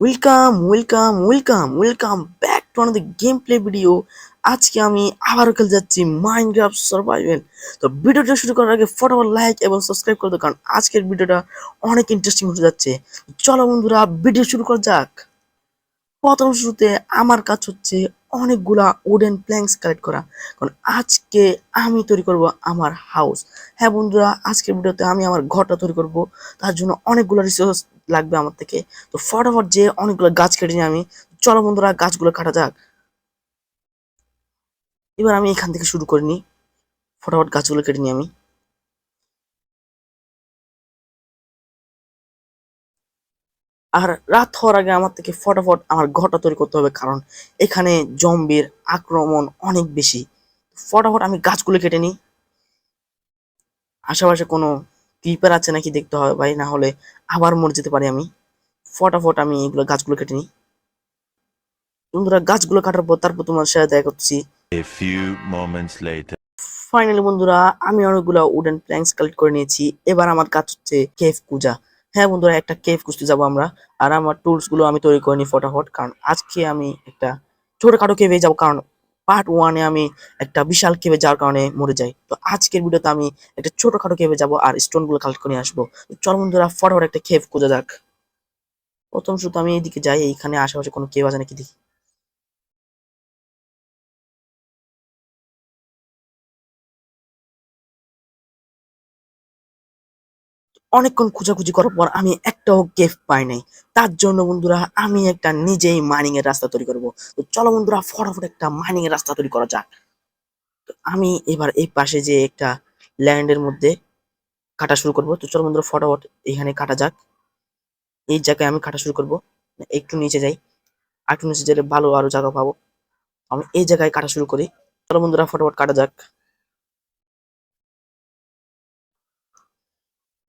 Welcome back to another game play video. আজকে আমি আবারও খেলতে যাচ্ছি মাইনক্রাফট সার্ভাইভাল। তো ভিডিওটা শুরু করার আগে ফটাফট লাইক এবং সাবস্ক্রাইব করে দাও, কারণ আজকের ভিডিওটা অনেক ইন্টারেস্টিং হতে যাচ্ছে। চলো বন্ধুরা, ভিডিও শুরু করা যাক। প্রথম শুরুতে আমার কাজ হচ্ছে অনেকগুলা উডেন প্ল্যাঙ্কস কালেক্ট করা, কারণ আজকে আমি তৈরি করব আমার হাউস। হ্যাঁ বন্ধুরা, আজকের ভিডিওতে আমি আমার ঘরটা তৈরি করব। তার জন্য অনেকগুলো রিসোর্স লাগবে আমার থেকে। তো ফটাফট যে অনেকগুলো গাছ কেটে নিই আমি। চলো বন্ধুরা, গাছগুলো কাটা যাক। এবার আমি এখান থেকে শুরু করে নিই। ফটাফট গাছগুলো কেটে নিই আমি। আর রাত হওয়ার আগে আমার থেকে ফটাফট আমার ঘরটা তৈরি করতে হবে, কারণ এখানে জম্বির আক্রমণ অনেক বেশি। ফটাফট আমি গাছগুলো কেটে নিই। আশেপাশে কোনো ক্রিপার আছে নাকি দেখতে হবে ভাই, না হলে আবার মরে যেতে পারি আমি। ফটাফট আমি এগুলো গাছগুলো কেটে নিই। বন্ধুরা, গাছগুলো কাটার পর তারপর তোমার সাথে দেখা করছি। A few moments later. Finally বন্ধুরা, আমি অনেকগুলো উডেন প্ল্যাঙ্কস কালেক্ট করে নিয়েছি। এবার আমার কাজ হচ্ছে কেভ খুঁজা। হ্যাঁ বন্ধুরা, একটা কেভ খুঁজতে যাবো আমরা। আর আমার টুলস গুলো আমি তৈরি করে নিই ফটাফট, কারণ আজকে আমি একটা ছোটখাটো কেভে যাবো, কারণ পার্ট ওয়ানে আমি একটা বিশাল কেভে যাওয়ার কারণে মরে যাই। তো আজকের ভিডিওতে আমি একটা ছোটখাটো কেভে যাবো আর স্টোন গুলো কালেক্ট করে নিয়ে আসবো। তো চল বন্ধুরা, ফটাফট একটা কেভ খুঁজে যাক। প্রথম শুধু আমি এইদিকে যাই, এইখানে আশেপাশে কোনো কেভ আছে নাকি দেখি। অনেকক্ষণ খোঁজাখুঁজি করার পর আমি একটাও কেভ পাই নাই। তার জন্য বন্ধুরা, আমি একটা নিজেই মাইনিং এর রাস্তা তৈরি করব। তো চলো বন্ধুরা, ফটাফট একটা মাইনিং এর রাস্তা তৈরি করা যাক। তো আমি এবার এই পাশে যে একটা ল্যান্ডের মধ্যে কাটা শুরু করব। তো চলো বন্ধুরা, ফটাফট এখানে কাটা যাক। এই জায়গায় আমি কাটা শুরু করব। একটু নিচে যাই, আর একটু নিচে গেলে ভালো আরো জায়গা পাবো। আমি এই জায়গায় কাটা শুরু করি। চলো বন্ধুরা, ফটাফট কাটা যাক।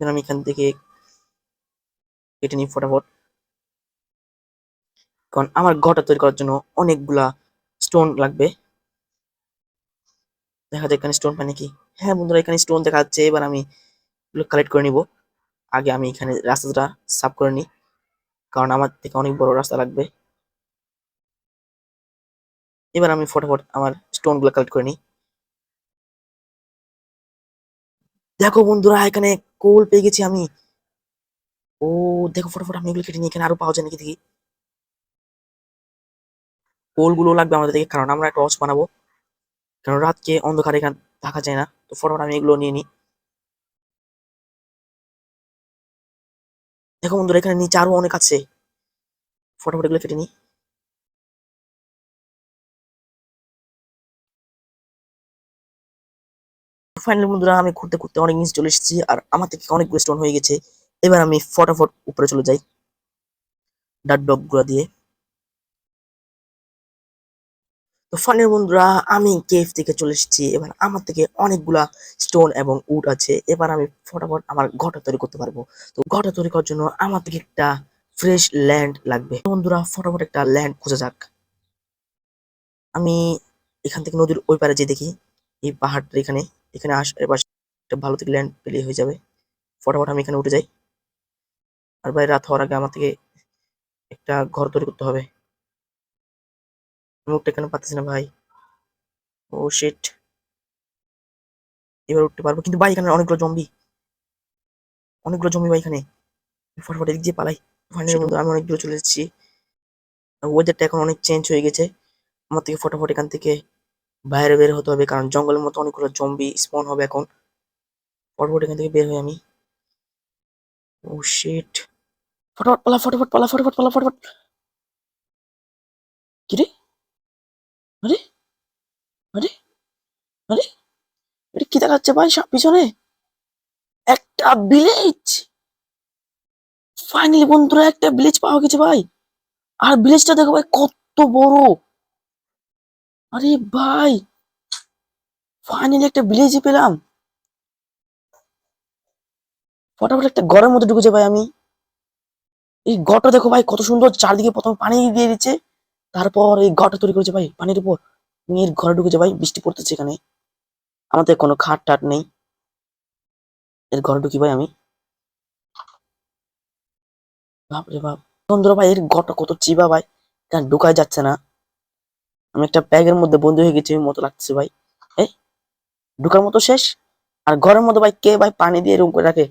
then আমি এখান থেকে কেটে নিই ফটাফট, কারণ আমার ঘরটা তৈরি করার জন্য অনেকগুলা স্টোন লাগবে। দেখা যায় এখানে স্টোন পাই নাকি। হ্যাঁ বন্ধুরা, এখানে স্টোন দেখা যাচ্ছে। এবার আমি এগুলো কালেক্ট করে নিব। আগে আমি এখানে রাস্তাটা সাফ করে নিই, কারণ আমার থেকে অনেক বড় রাস্তা লাগবে। এবার আমি ফটাফট আমার স্টোন গুলো কালেক্ট করে নিই। দেখো বন্ধুরা, এখানে কোল পেয়ে গেছি আমি। ও দেখো, ফটাফট আমি এগুলো কেটে নিই। এখানে আরো পাওয়া যায় নাকি দেখি। কোল গুলো লাগবে আমাদের থেকে, কারণ আমরা একটা টর্চ বানাবো। কারণ রাতকে অন্ধকারে এখানে থাকা যায় না। তো ফটাফট আমি এগুলো নিয়ে নিই। দেখো বন্ধুরা, এখানে নিচে আরো অনেক আছে। ফটাফট এগুলো কেটে নিই। ফাইনালি বন্ধুরা, আমি ঘুরতে ঘুরতে অনেক নিচে চলে এসেছি, আর আমার থেকে অনেকগুলো স্টোন হয়ে গেছে। এবার আমি ফটাফট উপরে চলে যাই ডাট ব্লক গুলো দিয়ে। তো ফাইনালি বন্ধুরা, আমি কেভ থেকে চলে এসেছি। এবার আমার থেকে অনেকগুলা স্টোন এবং উড আছে। এবার আমি ফটাফট আমার ঘরটা তৈরি করতে পারবো। তো ঘরটা তৈরি করার জন্য আমার থেকে একটা ফ্রেশ ল্যান্ড লাগবে। তো বন্ধুরা, ফটাফট একটা ল্যান্ড খোঁজা যাক। আমি এখান থেকে নদীর ওই পারে যে দেখি এই পাহাড়টা এখানে, এখানে এবার একটা ভালো থেকে ল্যান্ড পেলে হয়ে যাবে। ফটাফট আমি এখানে উঠে যাই। আর ভাই, রাত হওয়ার আগে আমার থেকে একটা ঘর তৈরি করতে হবে। আমি উঠতে কেন পারতেছি না ভাই। ও শিট, এবার উঠতে পারবো, কিন্তু ভাই এখানে অনেকগুলো জম্বি ভাই এখানে। ফটাফট এদিক দিয়ে পালাই। ফাইনালি বন্ধু, আমি অনেক দূরে চলে এসেছি। ওয়েদারটা এখন অনেক চেঞ্জ হয়ে গেছে। আমার থেকে ফটাফট এখান থেকে বাইরে বের হতে হবে, কারণ জঙ্গলের মতো অনেকগুলো জম্বি স্পন হবে এখন। ফটাফট এখান থেকে বের হই আমি। ও শিট, ফটাফট পালা, ফটাফট পালা, ফটাফট পালা, ফটাফট। কি রে? আরে আরে আরে, এটা কি দেখাচ্ছে ভাই পিছনে? একটা ভিলেজ। ফাইনালি বন্ধুরা, একটা ভিলেজ পাওয়া গেছে ভাই। আর ভিলেজটা দেখো ভাই, কত বড়। আরে ভাই, ফাইনালি একটা ভিলেজই পেলাম। ফটাফট একটা ঘরের মধ্যে ঢুকেছে ভাই আমি। এই ঘরটা দেখো ভাই, কত সুন্দর। চারদিকে প্রথমে পানি দিয়ে দিচ্ছে, তারপর এই ঘরটা তৈরি করেছে ভাই পানির উপর। এর ঘরে ঢুকেছে ভাই, বৃষ্টি পড়তেছে এখানে। আমাদের কোনো খাট টাট নেই। এর ঘরে ঢুকি ভাই আমি। বাপ রে বাপ, বন্ধুরা ভাই এর ঘরটা কত চিবা ভাই, কেন ঢুকাই যাচ্ছে না। আমি একটা ব্যাগের মধ্যে বন্দি হয়ে গেছি মতো লাগছে ভাই। এই ঢুকার মতো শেষ। আর ঘরের মধ্যে ভাই কে ভাই পানি দিয়ে এরকম করে রাখে?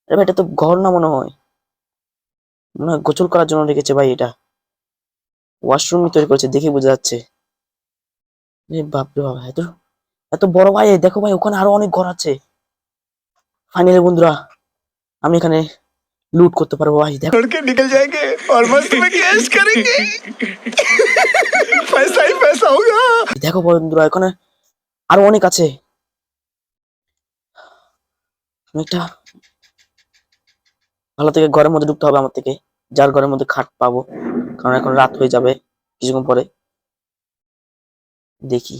আরে ভাই এটা তো ঘর না মনে হয়, মনে হয় গোসল করার জন্য রেখেছে ভাই। এটা ওয়াশরুম তৈরি করেছে দেখে বোঝা যাচ্ছে। এ বাপরে বাবা, এত এত বড় ভাই! দেখো ভাই ওখানে আরো অনেক ঘর আছে। ফাইনালি বন্ধুরা আমি এখানে লুট করতে পারবো ভাই। দেখো छोड़ के निकल जाएंगे और मस्त में कैश करेंगे। पैसा ही पैसा होगा। দেখো বন্ধুরা এখানে আরো অনেক আছে। আমি একটা ভালো থেকে ঘরের মধ্যে ঢুকতে হবে আমার থেকে, যার ঘরের মধ্যে খাট পাবো, কারণ এখন রাত হয়ে যাবে কিছুক্ষণ পরে। দেখি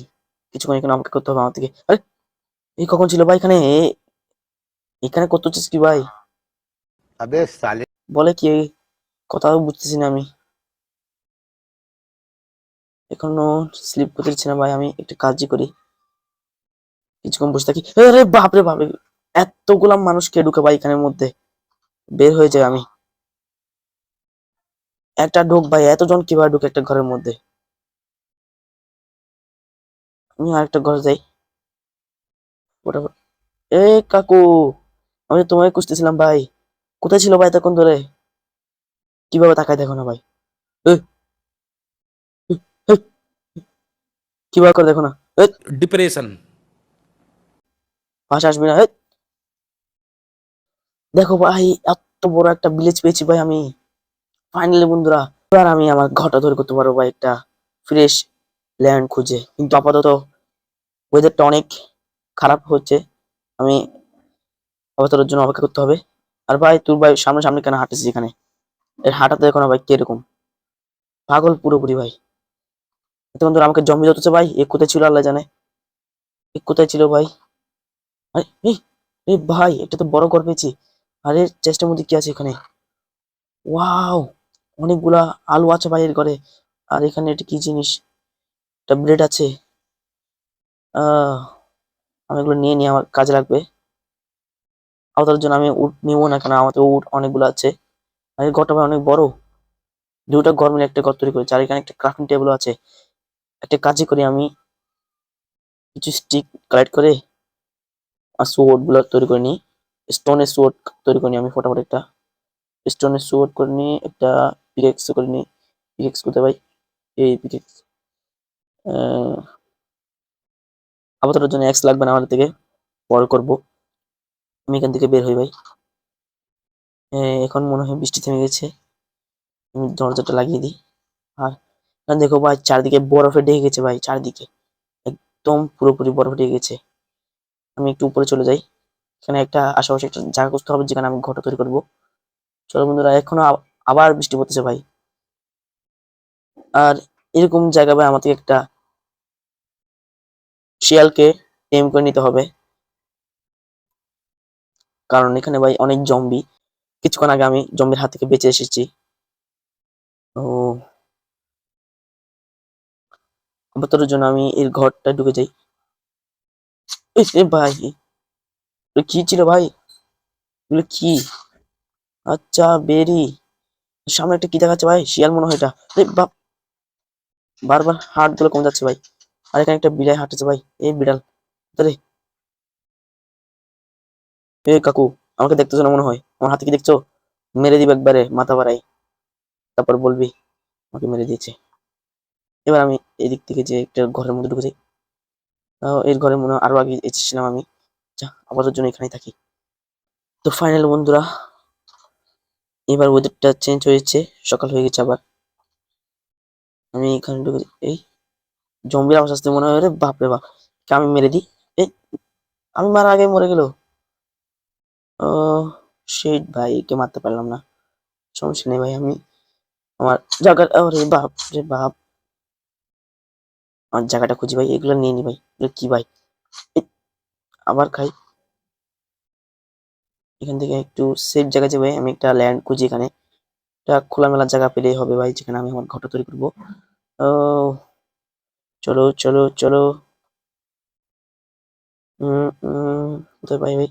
কিছুক্ষণ এখানে আমাকে করতে হবে আমার থেকে। আরে এই কখন ছিল ভাই এখানে? এখানে করতেছিস কি ভাই? अबे साले বলে কি কথাও বুঝতেছি না আমি। এখনো স্লিপ করতেছি না ভাই, আমি একটা কাজই করি, কিছুক্ষণ বসে থাকি। আরে বাপরে বাপরে, এতগুলা মানুষ কে ঢুকে ভাই এখানের মধ্যে? বের হয়ে যায় আমি। একটা ঢোক ভাই, এতজন কিভাবে ঢুকে একটা ঘরের মধ্যে? আমি আরেকটা ঘরে যাই ফটাফট। এ কাকু, আমি তো তোমাকে খুঁজতেছিলাম ভাই। কোথায় ছিল ভাই এতক্ষণ ধরে? কিভাবে তাকায় দেখো না ভাই? এ, এ, এ, কিভাবে করে দেখো না? এ, डिप्रेशन পাশে আসবি না। দেখো ভাই এত বড় একটা ভিলেজ পেয়েছি ভাই আমি। ফাইনালি বন্ধুরা এবার আমি আমার ঘরটা তৈরি করতে পারবো ভাই, একটা ফ্রেশ ল্যান্ড খুঁজে। কিন্তু আপাতত ওয়েদারটা অনেক খারাপ হচ্ছে, আমি আপাততের জন্য অপেক্ষা করতে হবে। আর ভাই তুই ভাই সামনে সামনে কেন হাঁটিস এখানে? এর হাঁটাতে দেখো না ভাই কিরকম পাগল পুরোপুরি ভাই। এতক্ষণ ধরে আমাকে জমি ধরতেছে ভাই, এ কোথায় ছিল আল্লাহ জানে। এ কোথায় ছিল ভাই? আরে এই এই ভাই এটা তো বড় ঘর পেয়েছি। আরে চেষ্টার মধ্যে কি আছে এখানে? ওয়াও, অনেকগুলা আলু আছে ভাই এর ঘরে। আর এখানে এটা কি জিনিস? একটা ব্রেড আছে। আহ আমি এগুলো নিয়ে নিয়ে আমার কাজে লাগবে। আপাতত জন্য আমি উট নিবো না, কারণ আমাদের উট অনেকগুলো আছে। আর এই ঘরটা ভাই অনেক বড়, দুটা ঘর মিলে একটা ঘর তৈরি করেছে। আর এখানে একটা ক্রাফটিং টেবিল আছে। একটা কাজই করি আমি, কিছু স্টিক কালেক্ট করে আর সোর্ড গুলো তৈরি করে নিই। স্টোনের সোর্ড তৈরি করে নিই আমি ফটাফট একটা। স্টোনের সোর্ড করে নিই একটা, পিকেক্স করে নিই। পিকেক্স কোথায় ভাই? এই পিকেক্স। আপাতত জন্য এক্স লাগবে না আমাদের থেকে, পরে করবো। আমি এখান থেকে বের হই ভাই। এখন মনে হয় বৃষ্টি থেমে গেছে, আমি দরজাটা লাগিয়ে দিই। আর এখানে দেখো ভাই চারদিকে বরফে ঢেকে গেছে ভাই, চারদিকে একদম পুরোপুরি বরফে ঢেকে গেছে। আমি একটু উপরে চলে যাই, এখানে একটা আশেপাশে একটা জায়গা খুঁজতে হবে যেখানে আমি ঘরটা তৈরি করবো। চলো বন্ধুরা এখনো আবার বৃষ্টি পড়তেছে ভাই। আর এরকম জায়গা ভাই আমাকে একটা শিয়ালকে টেম করে নিতে হবে, কারণ এখানে ভাই অনেক জম্বি। কিছুক্ষণ আগে আমি জম্বির হাত থেকে বেঁচে এসেছি। ও আপাতত জন্য আমি এর ঘরটা ঢুকে যাই। এ ভাই এগুলো কি ছিল ভাই? এগুলো কি? আচ্ছা বেরি। সামনে একটা কি দেখাচ্ছে ভাই? শিয়াল মনে হয় এটা। আরে বাপ, বারবার হার্ট গুলো কমে যাচ্ছে ভাই। আর এখানে একটা বিড়াল হাঁটতেছে ভাই। এই বিড়াল আরে, এ কাকু, আমাকে দেখতেছো না মনে হয়? আমার হাতে কি দেখছো? মেরে দিবে একবারে মাথা বাড়াই, তারপর বলবি আমাকে মেরে দিয়েছে। এবার আমি এদিক থেকে যে একটা ঘরের মধ্যে ঢুকে যাই। এর ঘরে মনে হয় আরো আগে এসেছিলাম আমি। যা আপাতত জন্য এখানেই থাকি। তো ফাইনাল বন্ধুরা এবার ওয়েদারটা চেঞ্জ হয়েছে, সকাল হয়ে গেছে আবার। আমি এখানে ঢুকে এই জম্বির আওয়াজ আসতে মনে হয়, রে বাপ রে বাপ, কে আমি মেরে দিই। এই আমি মারা আগে মরে গেল। ও শিট ভাই, একে মারতে পারলাম না। সমস্যা নেই ভাই, আমি আমার জায়গা, আরে বাপ রে বাপ, আমার জায়গাটা খুঁজি ভাই। এগুলো নিয়ে নি ভাই, এগুলো কি ভাই? এই, আবার খাই। এখান থেকে একটু সেফ জায়গা যাবে, আমি একটা ল্যান্ড খুঁজি এখানে। একটা খোলামেলা জায়গা পেলেই হবে ভাই, যেখানে আমি আমার ঘরটা তৈরি করবো। ও চলো চলো চলো। কোথায় পাই ভাই?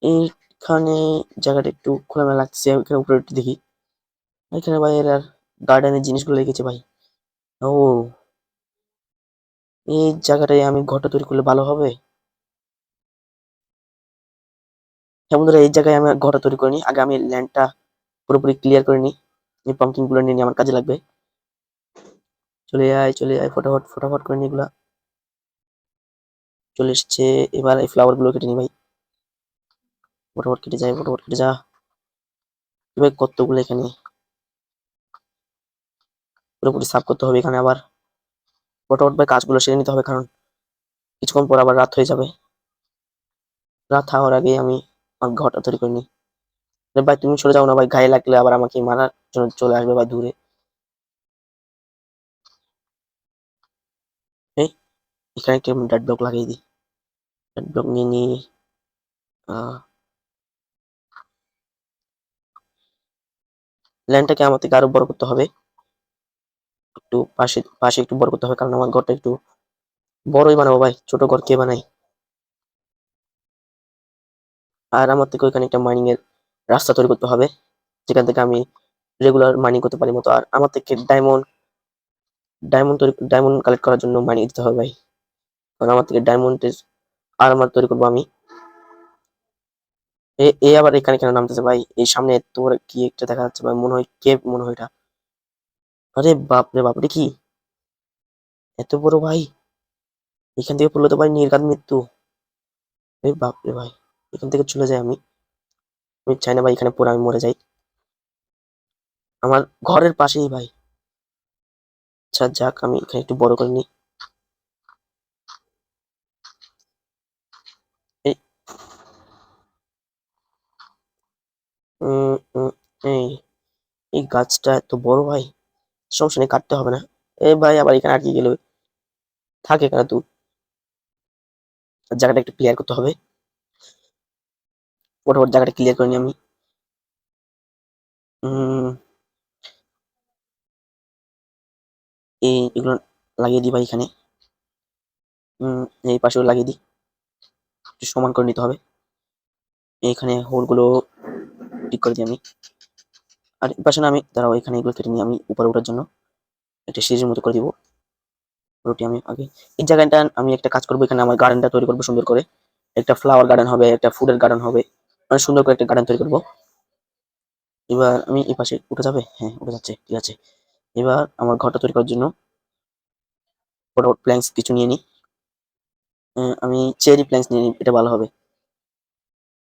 এইখানে জায়গাটা একটু খোলামেলা লাগছে, এখানে উপরে একটু দেখি। এখানে ভাই এর গার্ডেনের জিনিসগুলো রেখেছে ভাই। ও, এই জায়গাটায় আমি ঘরটা তৈরি করলে ভালো হবে। হ্যাঁ বন্ধুরা, এই জায়গায় আমি ঘরটা তৈরি করে নিই। আগে আমি ল্যান্ডটা পুরোপুরি ক্লিয়ার করে নিই। এই পাম্পকিন গুলো নিয়ে নিয়ে আমার কাজে লাগবে। চলে আয়, ফটাফট ফটাফট করে নিই এগুলা। চলে এসছে। এবার এই ফ্লাওয়ার গুলো কেটে নি ভাই। ফটাফট কেটে যায়, ফটাফট কেটে যা। ভাই কতগুলো এখানে, পুরোপুরি সাফ করতে হবে এখানে আবার। ফটাফট ভাই কাজগুলো সেরে নিতে হবে, কারণ কিছুক্ষণ পর আবার রাত হয়ে যাবে। রাত হওয়ার আগে আমি আমার ঘরটা তৈরি করে নিই। আরে ভাই তুমি সরে যাও না ভাই, গায়ে লাগলে আবার আমাকে মারার জন্য চলে আসবে ভাই দূরে। এই, এখানে একটা ডেড ব্লক লাগিয়ে দিই। ডেড ব্লক নিয়ে নিই। ল্যান্ডটাকে আমার থেকে আরো বড় করতে হবে। একটু পাশে পাশে একটু বড় করতে হবে, কারণ আমার ঘরটা একটু বড়ই বানাবো ভাই, ছোট ঘর কে বানাই। আর আমার থেকে ওইখানে একটা মাইনিং এর রাস্তা তৈরি করতে হবে, যেখান থেকে আমি রেগুলার মাইনিং করতে পারি মতো। আর আমার থেকে ডায়মন্ড কালেক্ট করার জন্য মাইনিং দিতে হবে ভাই, কারণ আমার থেকে ডায়মন্ডের আর্মার তৈরি করবো আমি। এ আবার এখানে কেন নামতেছে ভাই? এই সামনে তোমার কি একটা দেখা যাচ্ছে ভাই, মনে হয় কেভ মনে হয় এটা। আরে বাপ রে বাপ, এটা কি এত বড় ভাই? এখান থেকে পড়লে তো ভাই নির্ঘাত মৃত্যু। আরে বাপ রে ভাই, এখান থেকে চলে যাই আমি। আমি চাই না ভাই এখানে পড়ে আমি মরে যাই। আমার ঘরের পাশেই ভাই। আচ্ছা যাক, আমি এখানে একটু বড় করে নিই। এই উম, উম, এই এই গাছটা এত বড় ভাই, সমস্যা নেই, কাটতে হবে না। এই ভাই আবার এখানে আটকে গেলে থাকে কেন তুই? জায়গাটা একটু ক্লিয়ার করতে হবে। ফটাফট জায়গাটা ক্লিয়ার করে নিই আমি। উম, এগুলো লাগিয়ে দিই ভাই এখানে। এই পাশেও লাগিয়ে দিই, একটু সমান করে নিতে হবে। এখানে হোলগুলো ঠিক করে দিই আমি। আর এই পাশে না, আমি দাঁড়াও, এখানে এগুলো কেটে নিই আমি উপরে ওঠার জন্য একটা সিঁড়ির মতো করে দিব। পুরোটি আমি আগে এই জায়গাটা আমি একটা কাজ করবো, এখানে আমার গার্ডেনটা তৈরি করবো সুন্দর করে। একটা ফ্লাওয়ার গার্ডেন হবে, একটা ফুডের গার্ডেন হবে, মানে সুন্দর করে একটা গার্ডেন তৈরি করবো। এবার আমি এই পাশে উঠে যাবে, হ্যাঁ উঠে যাচ্ছে, ঠিক আছে। এবার আমার ঘরটা তৈরি করার জন্য ফটাফট প্ল্যাঙ্কস কিছু নিয়ে নিই। আমি চেরি প্ল্যাঙ্কস নিয়ে নিই, এটা ভালো হবে।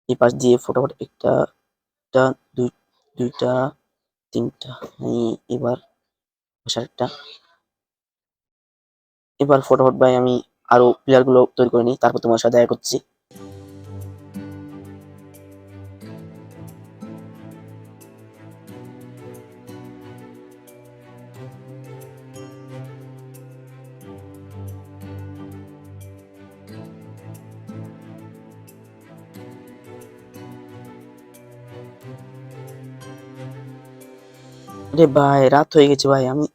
এই পাশ দিয়ে ফটাফট একটা দুই দুইটা তিনটা। এবার একটা। এবার ফটাফট ভাই আমি আরো প্লেয়ার গুলো তৈরি করে নিই, তারপর তোমার সাথে দেখা করছি। আরে ভাই রাত হয়ে গেছে ভাই, আমি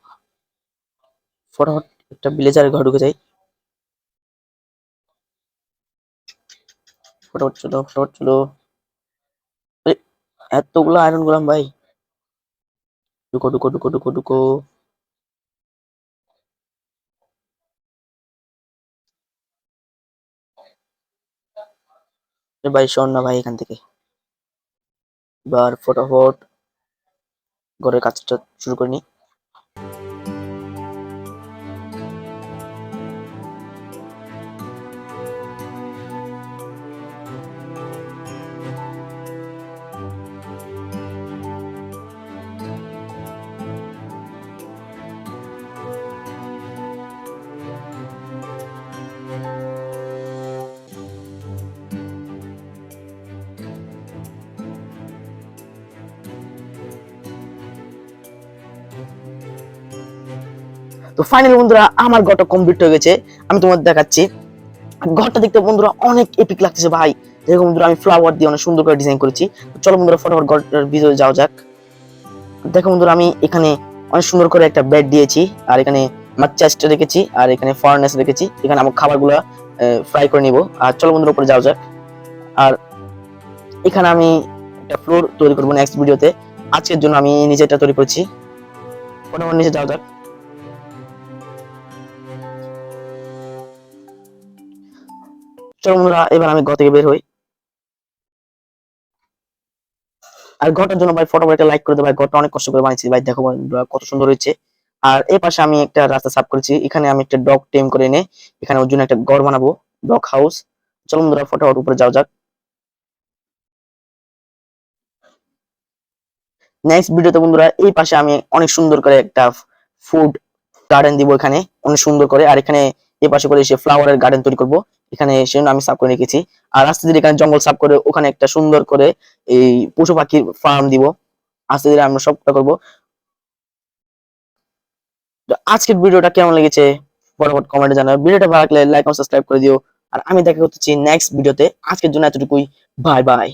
ফটাফট একটা ভিলেজারের ঘর ঢুকে যাই। ফটাফট চলো, ফটাফট চলো। আরে, এতগুলো আয়রন গোলাম ভাই। ঢুকো ঢুকো ঢুকো ঢুকো ঢুকো। আরে ভাই শোন না ভাই এখান থেকে। এবার ফটাফট ঘরের কাজটা শুরু করে নি। তো ফাইনালি বন্ধুরা আমার ঘরটা কমপ্লিট হয়ে গেছে, আমি তোমাদের দেখাচ্ছি। ঘরটা দেখতে বন্ধুরা অনেক এপিক লাগতেছে ভাই। দেখো বন্ধুরা, আমি ফ্লাওয়ার দিয়ে অনেক সুন্দর করে ডিজাইন করেছি। চলো বন্ধুরা ফটাফট ঘরটার ভিতরে যাওয়া যাক। দেখো বন্ধুরা, আমি এখানে অনেক সুন্দর করে একটা বেড দিয়েছি, আর এখানে আমার চেস্ট রেখেছি, আর এখানে ফার্নেস রেখেছি। এখানে আমার খাবারগুলো ফ্রাই করে নিব। আর চলো বন্ধুরা উপরে যাওয়া যাক। আর এখানে আমি একটা ফ্লোর তৈরি করবো নেক্সট ভিডিওতে। আজকের জন্য আমি নিচেটা তৈরি করছি। ফটাফট নিচে যাওয়া যাক। চলো বন্ধুরা, এবার আমি ঘর থেকে বের হই। আর ঘরটার জন্য ভাই ফটোফট একটা লাইক করে দেবো ভাই, ঘরটা অনেক কষ্ট করে বানিয়েছি ভাই, দেখো বন্ধুরা কত সুন্দর হয়েছে। আর এই পাশে আমি একটা রাস্তা সাফ করেছি, এখানে আমি একটা ডগ টেম করে এনে এখানে ওর জন্য একটা ঘর বানাবো, ডগ হাউস। চলো বন্ধুরা ফটোফট উপরে যাওয়া যাক। নেক্সট ভিডিওতে বন্ধুরা এই পাশে আমি অনেক সুন্দর করে একটা ফুড গার্ডেন দিব, এখানে অনেক সুন্দর করে। আর এখানে এই পাশে করে এসে ফ্লাওয়ারের গার্ডেন তৈরি করব, এখানে সেজন্য আমি সাফ করে রেখেছি। আর আস্তে ধীরে এখানে জঙ্গল সাফ করে ওখানে একটা সুন্দর করে এই পশু পাখির ফার্ম দিব, আস্তে ধীরে আমরা সবটা করবো। তো আজকের ভিডিওটা কেমন লেগেছে ফটাফট কমেন্টে জানাও। ভিডিওটা ভালো লাগলে লাইক ও সাবস্ক্রাইব করে দিও। আর আমি দেখা করতেছি নেক্সট ভিডিওতে। আজকের জন্য এতটুকুই, বাই বাই।